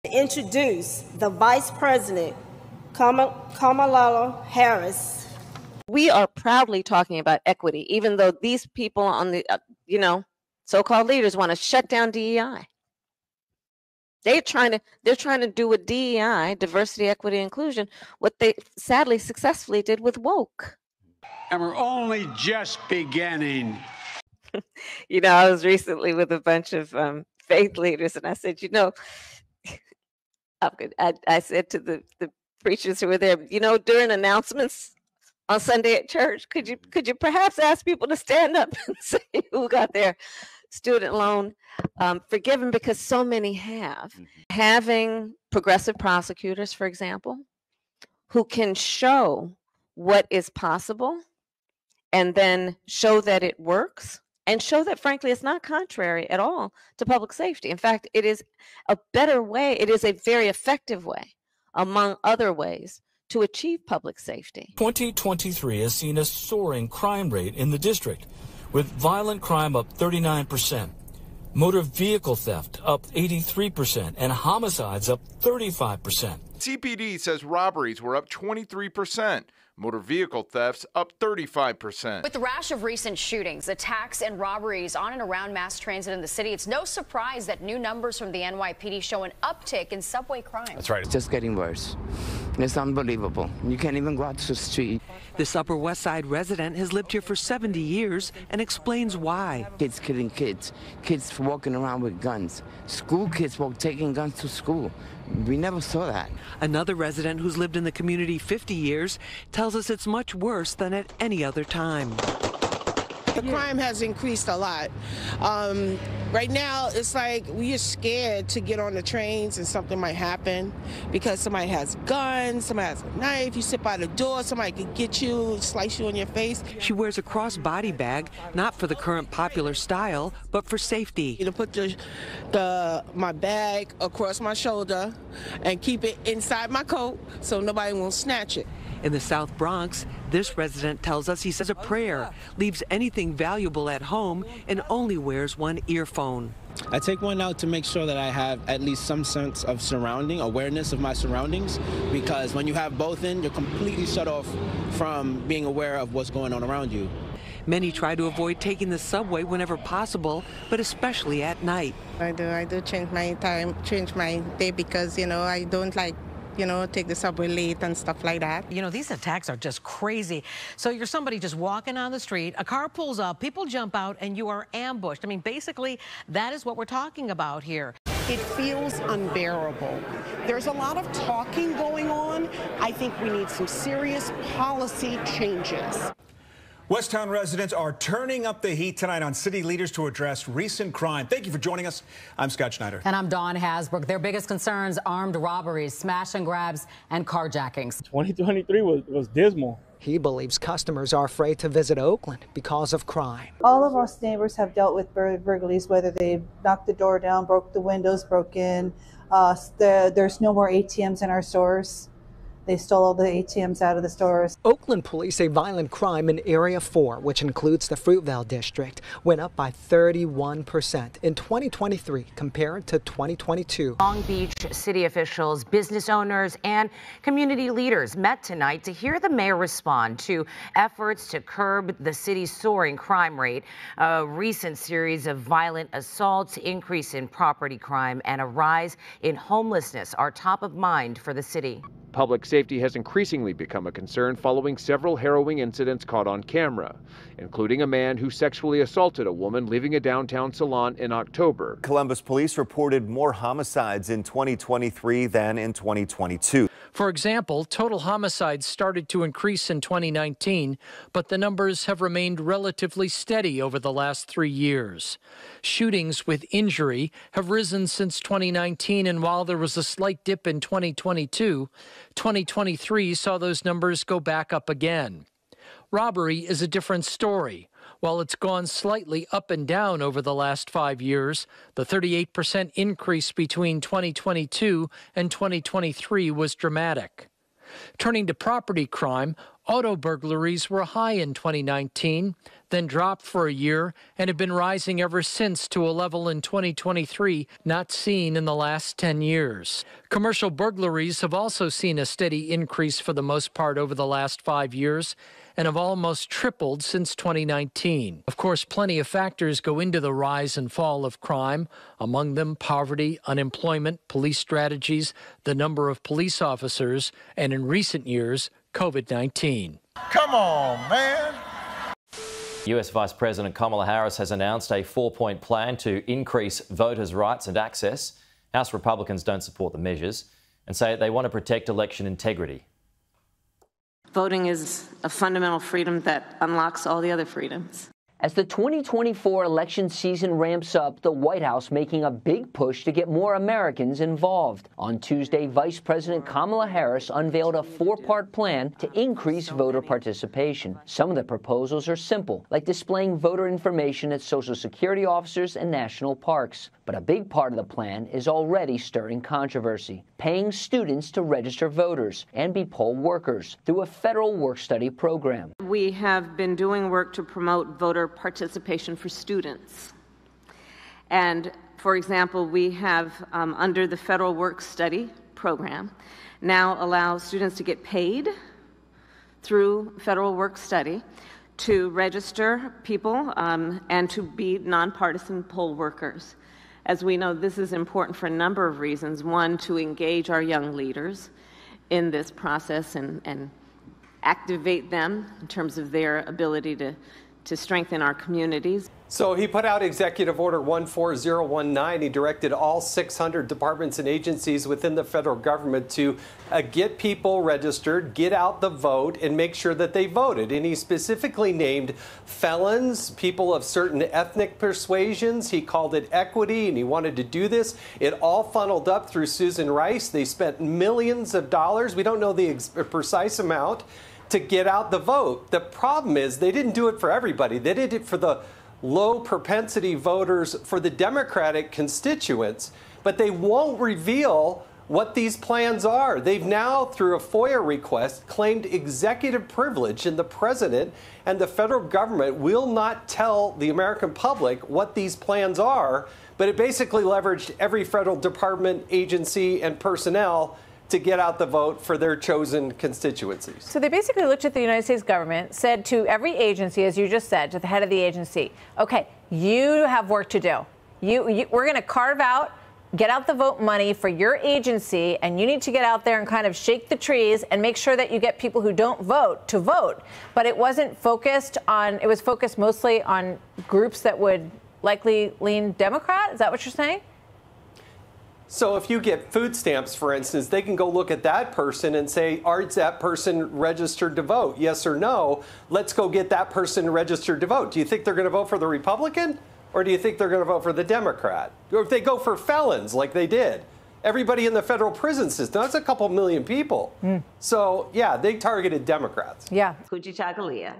Introduce the Vice President, Kamala Harris. We are proudly talking about equity, even though these people on the, so-called leaders want to shut down DEI. They're trying to do with DEI, diversity, equity, inclusion, what they sadly successfully did with woke. And we're only just beginning. I was recently with a bunch of faith leaders, and I said, I said to the preachers who were there, during announcements on Sunday at church, could you perhaps ask people to stand up and say who got their student loan forgiven, because so many have. Having progressive prosecutors, for example, who can show what is possible and then show that it works and show that, frankly, it's not contrary at all to public safety. In fact, it is a better way. It is a very effective way, among other ways, to achieve public safety. 2023 has seen a soaring crime rate in the district, with violent crime up 39%, motor vehicle theft up 83%, and homicides up 35%. CPD says robberies were up 23%. Motor vehicle thefts up 35%. With the rash of recent shootings, attacks, and robberies on and around mass transit in the city, it's no surprise that new numbers from the NYPD show an uptick in subway crime. That's right. It's just getting worse. It's unbelievable. You can't even go out to the street. This Upper West Side resident has lived here for 70 years and explains why. Kids killing kids. Kids walking around with guns. School kids taking guns to school. We never saw that. Another resident who's lived in the community 50 years tells us it's much worse than at any other time. The crime has increased a lot. Right now, it's like we are scared to get on the trains and something might happen because somebody has guns, somebody has a knife, you sit by the door, somebody could get you, slice you on your face. She wears a crossbody bag, not for the current popular style, but for safety. You put my bag across my shoulder and keep it inside my coat so nobody won't snatch it. In the South Bronx, this resident tells us he says a prayer, leaves anything valuable at home, and only wears one earphone. I take one out to make sure that I have at least some sense of awareness of my surroundings, because when you have both in, you're completely shut off from being aware of what's going on around you. Many try to avoid taking the subway whenever possible, but especially at night. I do change my day because, I don't like take the subway late and stuff like that. These attacks are just crazy. So you're somebody just walking on the street, a car pulls up, people jump out, and you are ambushed. I mean, basically, that is what we're talking about here. It feels unbearable. There's a lot of talking going on. I think we need some serious policy changes. West Town residents are turning up the heat tonight on city leaders to address recent crime. Thank you for joining us. I'm Scott Schneider. And I'm Dawn Hasbrook. Their biggest concerns: armed robberies, smash and grabs, and carjackings. 2023 was dismal. He believes customers are afraid to visit Oakland because of crime. All of us neighbors have dealt with burglaries, whether they knocked the door down, broke the windows, broke in. There's no more ATMs in our stores. They stole all the ATMs out of the stores. Oakland police say violent crime in Area 4, which includes the Fruitvale district, went up by 31% in 2023 compared to 2022. Long Beach city officials, business owners, and community leaders met tonight to hear the mayor respond to efforts to curb the city's soaring crime rate. A recent series of violent assaults, increase in property crime, and a rise in homelessness are top of mind for the city. Public safety has increasingly become a concern following several harrowing incidents caught on camera, including a man who sexually assaulted a woman leaving a downtown salon in October. Columbus police reported more homicides in 2023 than in 2022. For example, total homicides started to increase in 2019, but the numbers have remained relatively steady over the last 3 years. Shootings with injury have risen since 2019, and while there was a slight dip in 2022, 2023 saw those numbers go back up again. Robbery is a different story. While it's gone slightly up and down over the last 5 years, the 38% increase between 2022 and 2023 was dramatic. Turning to property crime, Auto burglaries were high in 2019, then dropped for a year and have been rising ever since to a level in 2023 not seen in the last 10 years. Commercial burglaries have also seen a steady increase for the most part over the last 5 years and have almost tripled since 2019. Of course, plenty of factors go into the rise and fall of crime, among them poverty, unemployment, police strategies, the number of police officers, and in recent years, COVID-19. Come on, man. US Vice President Kamala Harris has announced a 4-point plan to increase voters' rights and access. House Republicans don't support the measures and say they want to protect election integrity. Voting is a fundamental freedom that unlocks all the other freedoms. As the 2024 election season ramps up, the White House making a big push to get more Americans involved. On Tuesday, Vice President Kamala Harris unveiled a 4-part plan to increase voter participation. Some of the proposals are simple, like displaying voter information at Social Security offices and national parks. But a big part of the plan is already stirring controversy, paying students to register voters and be poll workers through a federal work-study program. We have been doing work to promote voter participation for students. And, for example, we have, under the federal work-study program, now allow students to get paid through federal work-study to register people and to be nonpartisan poll workers. As we know, this is important for a number of reasons. One, to engage our young leaders in this process and activate them in terms of their ability to strengthen our communities. So he put out Executive Order 14019. He directed all 600 departments and agencies within the federal government to get people registered, get out the vote, and make sure that they voted. And he specifically named felons, people of certain ethnic persuasions. He called it equity, and he wanted to do this. It all funneled up through Susan Rice. They spent millions of dollars. We don't know the precise amount to get out the vote. The problem is they didn't do it for everybody. They did it for the low propensity voters for the Democratic constituents, but they won't reveal what these plans are. They've now, through a FOIA request, claimed executive privilege, and the president and the federal government will not tell the American public what these plans are, but it basically leveraged every federal department, agency, and personnel to get out the vote for their chosen constituencies. So they basically looked at the United States government, said to every agency, as you just said, to the head of the agency, okay, you have work to do. We're going to carve out, get out the vote money for your agency, and you need to get out there and kind of shake the trees and make sure that you get people who don't vote to vote. But it wasn't focused on, it was focused mostly on groups that would likely lean Democrat. Is that what you're saying? So if you get food stamps, for instance, they can go look at that person and say, is that person registered to vote? Yes or no? Let's go get that person registered to vote. Do you think they're going to vote for the Republican? Or do you think they're going to vote for the Democrat? Or if they go for felons like they did, everybody in the federal prison system, that's a couple million people. So, yeah, they targeted Democrats. Yeah. Kujichagulia.